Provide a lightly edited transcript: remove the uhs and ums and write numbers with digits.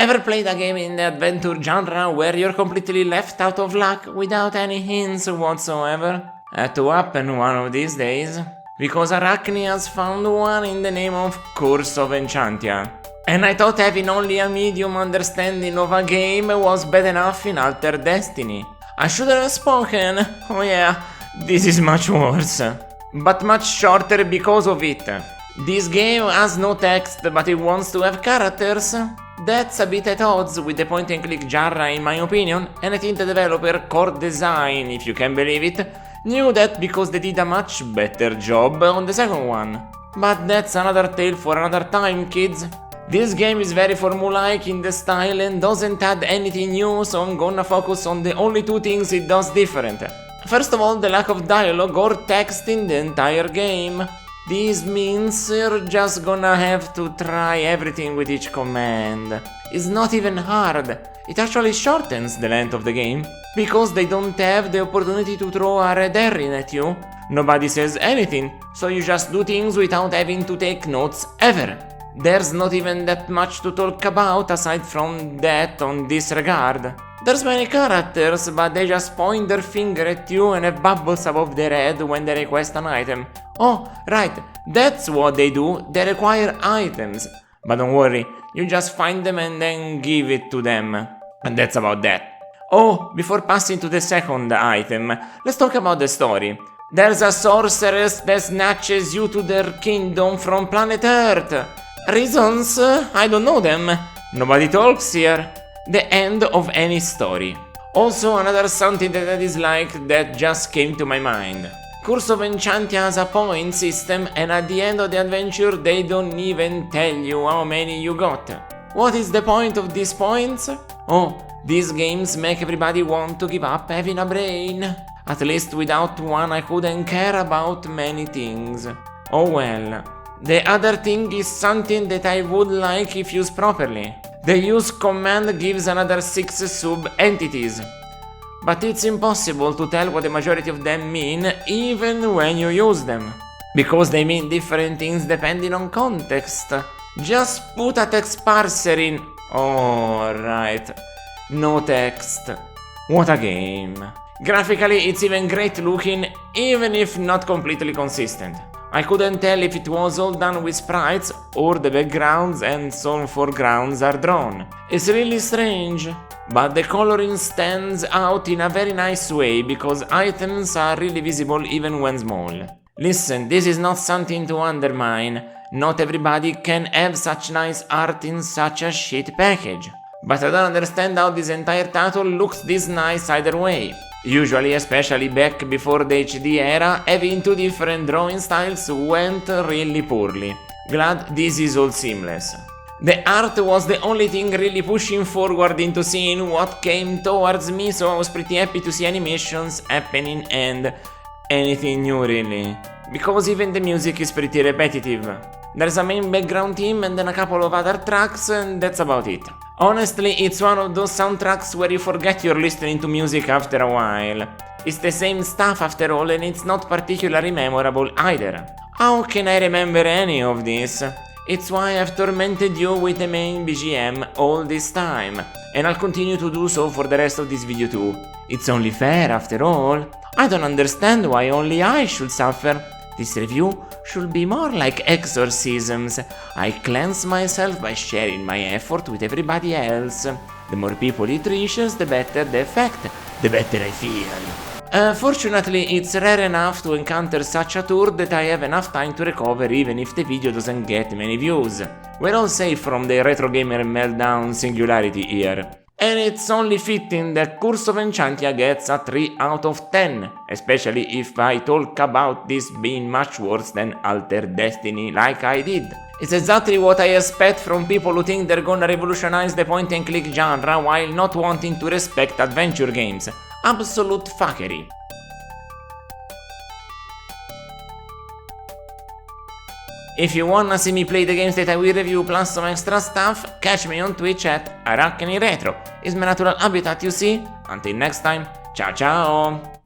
Ever played a game in the adventure genre where you're completely left out of luck without any hints whatsoever? Had to happen one of these days. Because Araknie has found one in the name of Curse of Enchantia. And I thought having only a medium understanding of a game was bad enough in Altered Destiny. I should have spoken. Oh yeah, this is much worse. But much shorter because of it. This game has no text, but it wants to have characters. That's a bit at odds with the point-and-click genre in my opinion, and I think the developer Core Design, if you can believe it, knew that because they did a much better job on the second one. But that's another tale for another time, kids. This game is very formulaic in the style and doesn't add anything new, so I'm gonna focus on the only two things it does different. First of all, the lack of dialogue or text in the entire game. This means you're just gonna have to try everything with each command. It's not even hard. It actually shortens the length of the game, because they don't have the opportunity to throw a red herring at you. Nobody says anything, so you just do things without having to take notes ever. There's not even that much to talk about aside from that on this regard. There's many characters, but they just point their finger at you and have bubbles above their head when they request an item. Oh, right, that's what they do, they require items. But don't worry, you just find them and then give it to them. And that's about that. Oh, before passing to the second item, let's talk about the story. There's a sorceress that snatches you to their kingdom from planet Earth. Reasons? I don't know them. Nobody talks here. The end of any story. Also, another something that I dislike that just came to my mind. Curse of Enchantia has a point system, and at the end of the adventure they don't even tell you how many you got. What is the point of these points? Oh, these games make everybody want to give up having a brain. At least without one I couldn't care about many things. Oh well. The other thing is something that I would like if used properly. The use command gives another 6 sub-entities. But it's impossible to tell what the majority of them mean even when you use them. Because they mean different things depending on context. Just put a text parser in... Oh, right. No text. What a game. Graphically it's even great looking, even if not completely consistent. I couldn't tell if it was all done with sprites or the backgrounds and some foregrounds are drawn. It's really strange, but the coloring stands out in a very nice way because items are really visible even when small. Listen, this is not something to undermine. Not everybody can have such nice art in such a shit package. But I don't understand how this entire title looks this nice either way. Usually, especially back before the HD era, having two different drawing styles went really poorly. Glad this is all seamless. The art was the only thing really pushing forward into seeing what came towards me, so I was pretty happy to see animations happening and anything new really. Because even the music is pretty repetitive. There's a main background theme and then a couple of other tracks and that's about it. Honestly, it's one of those soundtracks where you forget you're listening to music after a while. It's the same stuff after all and it's not particularly memorable either. How can I remember any of this? It's why I've tormented you with the main BGM all this time. And I'll continue to do so for the rest of this video too. It's only fair after all. I don't understand why only I should suffer. This review should be more like exorcisms. I cleanse myself by sharing my effort with everybody else. The more people it reaches, the better the effect, the better I feel. Fortunately, it's rare enough to encounter such a tour that I have enough time to recover even if the video doesn't get many views. We're all safe from the retro gamer meltdown singularity here. And it's only fitting that Curse of Enchantia gets a 3 out of 10, especially if I talk about this being much worse than Altered Destiny like I did. It's exactly what I expect from people who think they're gonna revolutionize the point-and-click genre while not wanting to respect adventure games. Absolute fuckery. If you wanna see me play the games that I will review plus some extra stuff, catch me on Twitch at Araknie Retro. It's my natural habitat, you see? Until next time, ciao ciao!